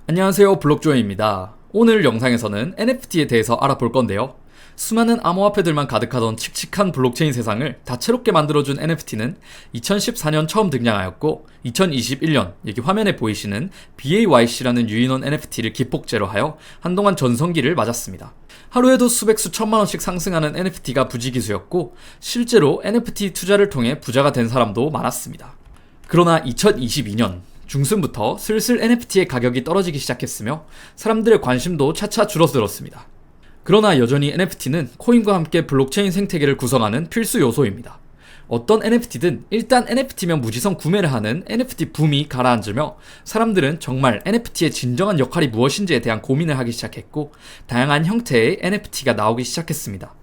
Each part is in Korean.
안녕하세요, 블록조이입니다. 오늘 영상에서는 NFT에 대해서 알아볼 건데요. 수많은 암호화폐들만 가득하던 칙칙한 블록체인 세상을 다채롭게 만들어준 NFT는 2014년 처음 등장하였고 2021년 여기 화면에 보이시는 BAYC라는 유인원 NFT를 기폭제로 하여 한동안 전성기를 맞았습니다. 하루에도 수백 수천만 원씩 상승하는 NFT가 부지기수였고 실제로 NFT 투자를 통해 부자가 된 사람도 많았습니다. 그러나 2022년 중순부터 슬슬 NFT의 가격이 떨어지기 시작했으며 사람들의 관심도 차차 줄어들었습니다. 그러나 여전히 NFT는 코인과 함께 블록체인 생태계를 구성하는 필수 요소입니다. 어떤 NFT든 일단 NFT면 무지성 구매를 하는 NFT 붐이 가라앉으며 사람들은 정말 NFT의 진정한 역할이 무엇인지에 대한 고민을 하기 시작했고 다양한 형태의 NFT가 나오기 시작했습니다.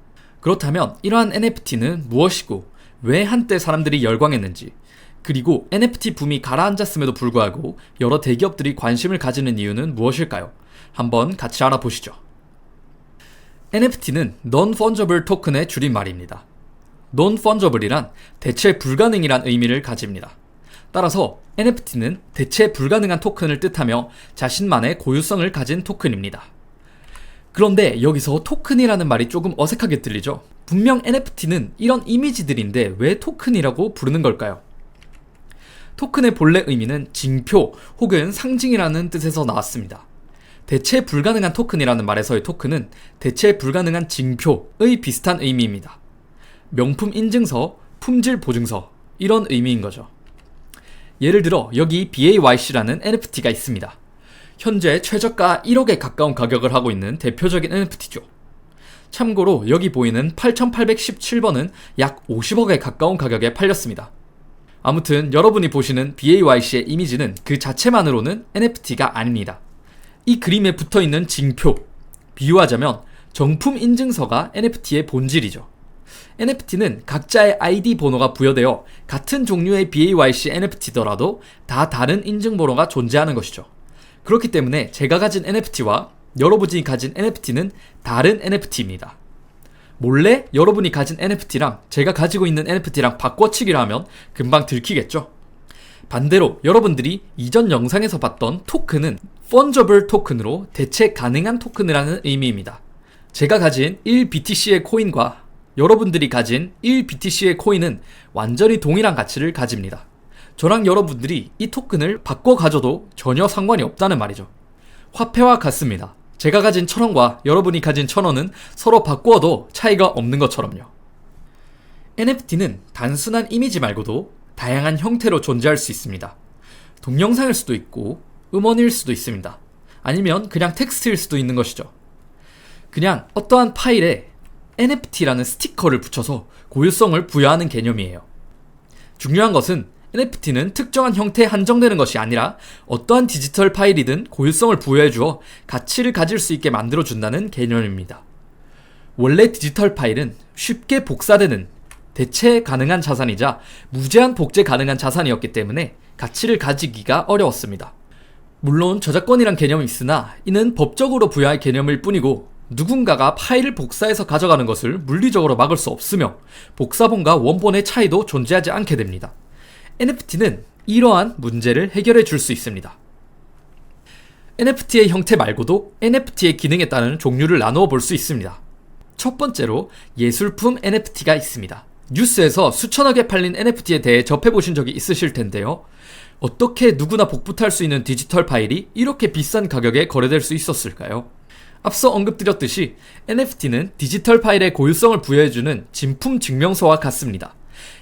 그렇다면 이러한 NFT는 무엇이고 왜 한때 사람들이 열광했는지, 그리고 NFT 붐이 가라앉았음에도 불구하고 여러 대기업들이 관심을 가지는 이유는 무엇일까요? 한번 같이 알아보시죠. NFT는 Non-Fungible 토큰의 줄임말입니다. Non-Fungible이란 대체 불가능이란 의미를 가집니다. 따라서 NFT는 대체 불가능한 토큰을 뜻하며 자신만의 고유성을 가진 토큰입니다. 그런데 여기서 토큰이라는 말이 조금 어색하게 들리죠? 분명 NFT는 이런 이미지들인데 왜 토큰이라고 부르는 걸까요? 토큰의 본래 의미는 징표 혹은 상징이라는 뜻에서 나왔습니다. 대체 불가능한 토큰이라는 말에서의 토큰은 대체 불가능한 징표의 비슷한 의미입니다. 명품 인증서, 품질 보증서 이런 의미인 거죠. 예를 들어 여기 BAYC라는 NFT가 있습니다. 현재 최저가 1억에 가까운 가격을 하고 있는 대표적인 NFT죠. 참고로 여기 보이는 8817번은 약 50억에 가까운 가격에 팔렸습니다. 아무튼 여러분이 보시는 BAYC의 이미지는 그 자체만으로는 NFT가 아닙니다. 이 그림에 붙어있는 징표, 비유하자면 정품 인증서가 NFT의 본질이죠. NFT는 각자의 ID 번호가 부여되어 같은 종류의 BAYC NFT더라도 다 다른 인증번호가 존재하는 것이죠. 그렇기 때문에 제가 가진 NFT와 여러분이 가진 NFT는 다른 NFT입니다. 몰래 여러분이 가진 NFT랑 제가 가지고 있는 NFT랑 바꿔치기를 하면 금방 들키겠죠? 반대로 여러분들이 이전 영상에서 봤던 토큰은 Fungible 토큰으로 대체 가능한 토큰이라는 의미입니다. 제가 가진 1BTC의 코인과 여러분들이 가진 1BTC의 코인은 완전히 동일한 가치를 가집니다. 저랑 여러분들이 이 토큰을 바꿔 가져도 전혀 상관이 없다는 말이죠. 화폐와 같습니다. 제가 가진 1000원과 여러분이 가진 1000원은 서로 바꾸어도 차이가 없는 것처럼요. NFT는 단순한 이미지 말고도 다양한 형태로 존재할 수 있습니다. 동영상일 수도 있고 음원일 수도 있습니다. 아니면 그냥 텍스트일 수도 있는 것이죠. 그냥 어떠한 파일에 NFT라는 스티커를 붙여서 고유성을 부여하는 개념이에요. 중요한 것은 NFT는 특정한 형태에 한정되는 것이 아니라 어떠한 디지털 파일이든 고유성을 부여해주어 가치를 가질 수 있게 만들어준다는 개념입니다. 원래 디지털 파일은 쉽게 복사되는 대체 가능한 자산이자 무제한 복제 가능한 자산이었기 때문에 가치를 가지기가 어려웠습니다. 물론 저작권이란 개념이 있으나 이는 법적으로 부여할 개념일 뿐이고 누군가가 파일을 복사해서 가져가는 것을 물리적으로 막을 수 없으며 복사본과 원본의 차이도 존재하지 않게 됩니다. NFT는 이러한 문제를 해결해 줄 수 있습니다. NFT의 형태 말고도 NFT의 기능에 따른 종류를 나누어 볼 수 있습니다. 첫 번째로 예술품 NFT가 있습니다. 뉴스에서 수천억에 팔린 NFT에 대해 접해보신 적이 있으실 텐데요. 어떻게 누구나 복붙할 수 있는 디지털 파일이 이렇게 비싼 가격에 거래될 수 있었을까요? 앞서 언급드렸듯이 NFT는 디지털 파일의 고유성을 부여해주는 진품 증명서와 같습니다.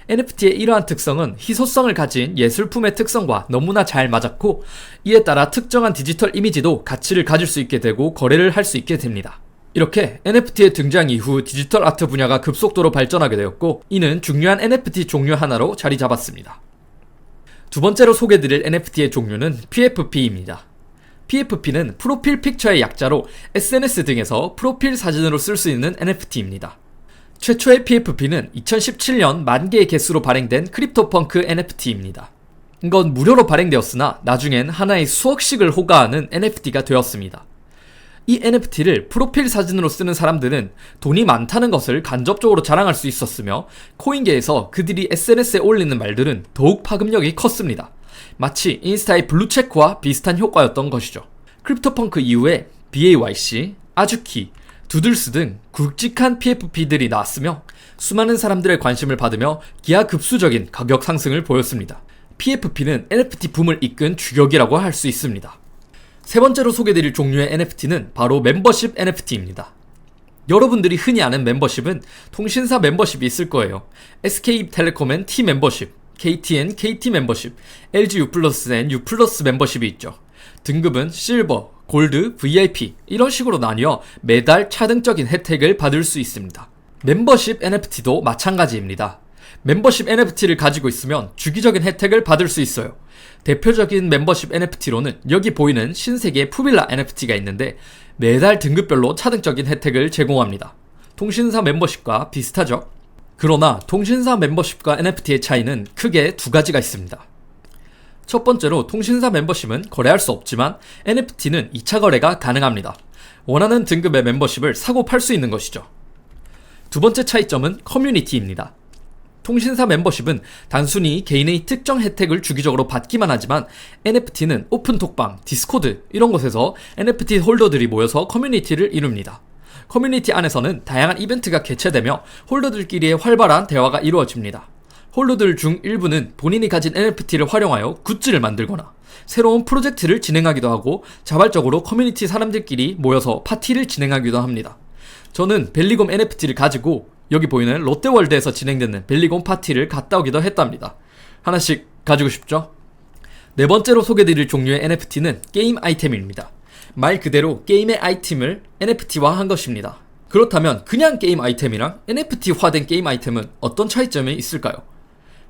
NFT의 이러한 특성은 희소성을 가진 예술품의 특성과 너무나 잘 맞았고 이에 따라 특정한 디지털 이미지도 가치를 가질 수 있게 되고 거래를 할 수 있게 됩니다. 이렇게 NFT의 등장 이후 디지털 아트 분야가 급속도로 발전하게 되었고 이는 중요한 NFT 종류 하나로 자리 잡았습니다. 두 번째로 소개드릴 NFT의 종류는 PFP입니다. PFP는 프로필 픽처의 약자로 SNS 등에서 프로필 사진으로 쓸 수 있는 NFT입니다. 최초의 PFP는 2017년 만 개의 개수로 발행된 크립토펑크 NFT입니다. 이건 무료로 발행되었으나 나중엔 하나의 수억씩을 호가하는 NFT가 되었습니다. 이 NFT를 프로필 사진으로 쓰는 사람들은 돈이 많다는 것을 간접적으로 자랑할 수 있었으며 코인계에서 그들이 SNS에 올리는 말들은 더욱 파급력이 컸습니다. 마치 인스타의 블루체크와 비슷한 효과였던 것이죠. 크립토펑크 이후에 BAYC, 아주키, 두들스 등 굵직한 PFP들이 나왔으며 수많은 사람들의 관심을 받으며 기하급수적인 가격 상승을 보였습니다. PFP는 NFT 붐을 이끈 주역이라고 할 수 있습니다. 세 번째로 소개드릴 종류의 NFT는 바로 멤버십 NFT입니다. 여러분들이 흔히 아는 멤버십은 통신사 멤버십이 있을 거예요. SK텔레콤엔 T 멤버십, KTN KT 멤버십, LG U+엔 U+ 멤버십이 있죠. 등급은 실버, 골드, VIP 이런 식으로 나뉘어 매달 차등적인 혜택을 받을 수 있습니다. 멤버십 NFT도 마찬가지입니다. 멤버십 NFT를 가지고 있으면 주기적인 혜택을 받을 수 있어요. 대표적인 멤버십 NFT로는 여기 보이는 신세계 푸빌라 NFT가 있는데 매달 등급별로 차등적인 혜택을 제공합니다. 통신사 멤버십과 비슷하죠? 그러나 통신사 멤버십과 NFT의 차이는 크게 두 가지가 있습니다. 첫 번째로 통신사 멤버십은 거래할 수 없지만 NFT는 2차 거래가 가능합니다. 원하는 등급의 멤버십을 사고 팔 수 있는 것이죠. 두 번째 차이점은 커뮤니티입니다. 통신사 멤버십은 단순히 개인의 특정 혜택을 주기적으로 받기만 하지만 NFT는 오픈톡방, 디스코드 이런 곳에서 NFT 홀더들이 모여서 커뮤니티를 이룹니다. 커뮤니티 안에서는 다양한 이벤트가 개최되며 홀더들끼리의 활발한 대화가 이루어집니다. 홀더들 중 일부는 본인이 가진 NFT를 활용하여 굿즈를 만들거나 새로운 프로젝트를 진행하기도 하고 자발적으로 커뮤니티 사람들끼리 모여서 파티를 진행하기도 합니다. 저는 벨리곰 NFT를 가지고 여기 보이는 롯데월드에서 진행되는 벨리곰 파티를 갔다 오기도 했답니다. 하나씩 가지고 싶죠? 네 번째로 소개드릴 종류의 NFT는 게임 아이템입니다. 말 그대로 게임의 아이템을 NFT화한 것입니다. 그렇다면 그냥 게임 아이템이랑 NFT화된 게임 아이템은 어떤 차이점이 있을까요?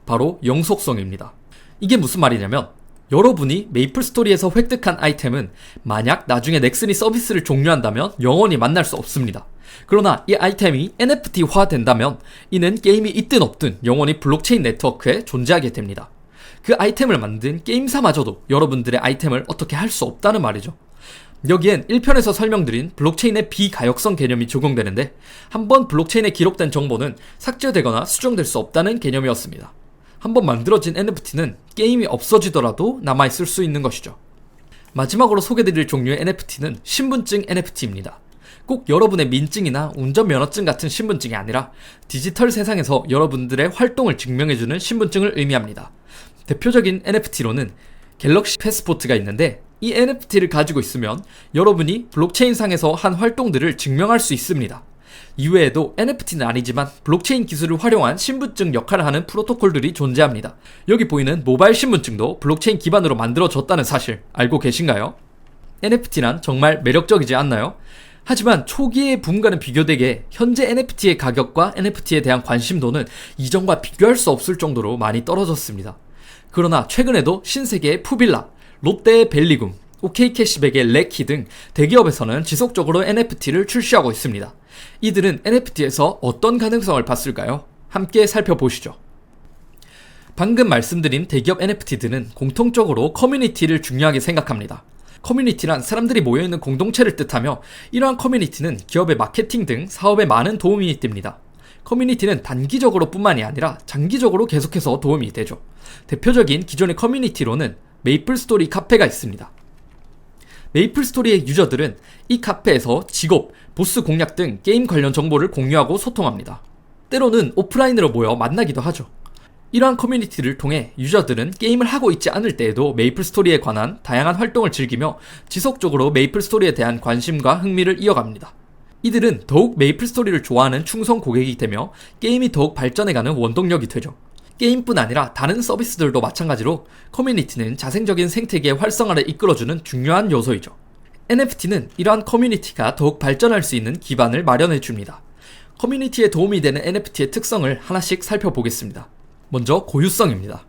바로 영속성입니다. 이게 무슨 말이냐면 여러분이 메이플스토리에서 획득한 아이템은 만약 나중에 넥슨이 서비스를 종료한다면 영원히 만날 수 없습니다. 그러나 이 아이템이 NFT화 된다면 이는 게임이 있든 없든 영원히 블록체인 네트워크에 존재하게 됩니다. 그 아이템을 만든 게임사마저도 여러분들의 아이템을 어떻게 할 수 없다는 말이죠. 여기엔 1편에서 설명드린 블록체인의 비가역성 개념이 적용되는데 한번 블록체인에 기록된 정보는 삭제되거나 수정될 수 없다는 개념이었습니다. 한번 만들어진 NFT는 게임이 없어지더라도 남아있을 수 있는 것이죠. 마지막으로 소개드릴 종류의 NFT는 신분증 NFT입니다. 꼭 여러분의 민증이나 운전면허증 같은 신분증이 아니라 디지털 세상에서 여러분들의 활동을 증명해주는 신분증을 의미합니다. 대표적인 NFT로는 갤럭시 패스포트가 있는데 이 NFT를 가지고 있으면 여러분이 블록체인상에서 한 활동들을 증명할 수 있습니다. 이외에도 NFT는 아니지만 블록체인 기술을 활용한 신분증 역할을 하는 프로토콜들이 존재합니다. 여기 보이는 모바일 신분증도 블록체인 기반으로 만들어졌다는 사실 알고 계신가요? NFT란 정말 매력적이지 않나요? 하지만 초기의 붐과는 비교되게 현재 NFT의 가격과 NFT에 대한 관심도는 이전과 비교할 수 없을 정도로 많이 떨어졌습니다. 그러나 최근에도 신세계의 푸빌라, 롯데의 벨리굼, OK캐시백의 레키 등 대기업에서는 지속적으로 NFT를 출시하고 있습니다. 이들은 NFT에서 어떤 가능성을 봤을까요? 함께 살펴보시죠. 방금 말씀드린 대기업 NFT들은 공통적으로 커뮤니티를 중요하게 생각합니다. 커뮤니티란 사람들이 모여있는 공동체를 뜻하며 이러한 커뮤니티는 기업의 마케팅 등 사업에 많은 도움이 됩니다. 커뮤니티는 단기적으로 뿐만이 아니라 장기적으로 계속해서 도움이 되죠. 대표적인 기존의 커뮤니티로는 메이플스토리 카페가 있습니다. 메이플스토리의 유저들은 이 카페에서 직업, 보스 공략 등 게임 관련 정보를 공유하고 소통합니다. 때로는 오프라인으로 모여 만나기도 하죠. 이러한 커뮤니티를 통해 유저들은 게임을 하고 있지 않을 때에도 메이플스토리에 관한 다양한 활동을 즐기며 지속적으로 메이플스토리에 대한 관심과 흥미를 이어갑니다. 이들은 더욱 메이플스토리를 좋아하는 충성 고객이 되며 게임이 더욱 발전해가는 원동력이 되죠. 게임뿐 아니라 다른 서비스들도 마찬가지로 커뮤니티는 자생적인 생태계의 활성화를 이끌어주는 중요한 요소이죠. NFT는 이러한 커뮤니티가 더욱 발전할 수 있는 기반을 마련해줍니다. 커뮤니티에 도움이 되는 NFT의 특성을 하나씩 살펴보겠습니다. 먼저 고유성입니다.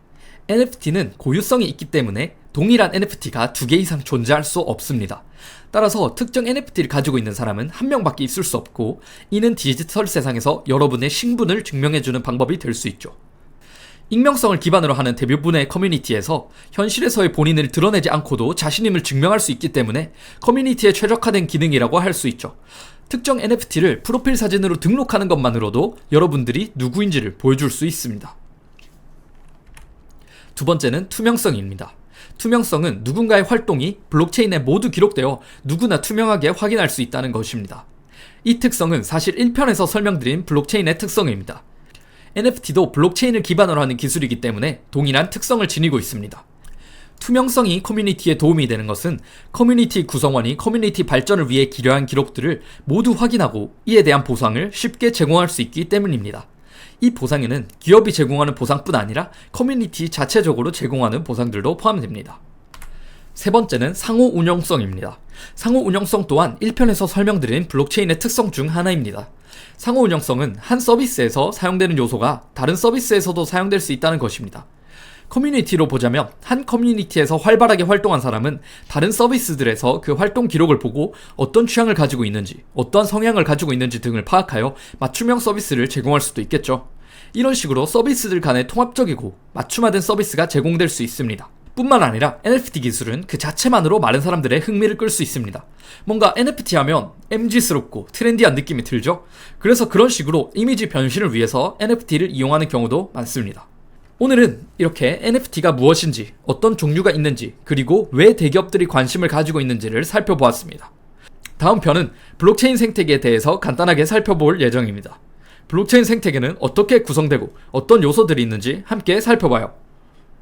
NFT는 고유성이 있기 때문에 동일한 NFT가 2개 이상 존재할 수 없습니다. 따라서 특정 NFT를 가지고 있는 사람은 한 명밖에 있을 수 없고 이는 디지털 세상에서 여러분의 신분을 증명해주는 방법이 될 수 있죠. 익명성을 기반으로 하는 대부분의 커뮤니티에서 현실에서의 본인을 드러내지 않고도 자신임을 증명할 수 있기 때문에 커뮤니티에 최적화된 기능이라고 할 수 있죠. 특정 NFT를 프로필 사진으로 등록하는 것만으로도 여러분들이 누구인지를 보여줄 수 있습니다. 두 번째는 투명성입니다. 투명성은 누군가의 활동이 블록체인에 모두 기록되어 누구나 투명하게 확인할 수 있다는 것입니다. 이 특성은 사실 1편에서 설명드린 블록체인의 특성입니다. NFT도 블록체인을 기반으로 하는 기술이기 때문에 동일한 특성을 지니고 있습니다. 투명성이 커뮤니티에 도움이 되는 것은 커뮤니티 구성원이 커뮤니티 발전을 위해 기여한 기록들을 모두 확인하고 이에 대한 보상을 쉽게 제공할 수 있기 때문입니다. 이 보상에는 기업이 제공하는 보상뿐 아니라 커뮤니티 자체적으로 제공하는 보상들도 포함됩니다. 세 번째는 상호 운용성입니다. 상호 운용성 또한 1편에서 설명드린 블록체인의 특성 중 하나입니다. 상호 운용성은 한 서비스에서 사용되는 요소가 다른 서비스에서도 사용될 수 있다는 것입니다. 커뮤니티로 보자면 한 커뮤니티에서 활발하게 활동한 사람은 다른 서비스들에서 그 활동 기록을 보고 어떤 취향을 가지고 있는지, 어떠한 성향을 가지고 있는지 등을 파악하여 맞춤형 서비스를 제공할 수도 있겠죠. 이런 식으로 서비스들 간의 통합적이고 맞춤화된 서비스가 제공될 수 있습니다. 뿐만 아니라 NFT 기술은 그 자체만으로 많은 사람들의 흥미를 끌 수 있습니다. 뭔가 NFT 하면 MG스럽고 트렌디한 느낌이 들죠? 그래서 그런 식으로 이미지 변신을 위해서 NFT를 이용하는 경우도 많습니다. 오늘은 이렇게 NFT가 무엇인지, 어떤 종류가 있는지, 그리고 왜 대기업들이 관심을 가지고 있는지를 살펴보았습니다. 다음 편은 블록체인 생태계에 대해서 간단하게 살펴볼 예정입니다. 블록체인 생태계는 어떻게 구성되고 어떤 요소들이 있는지 함께 살펴봐요.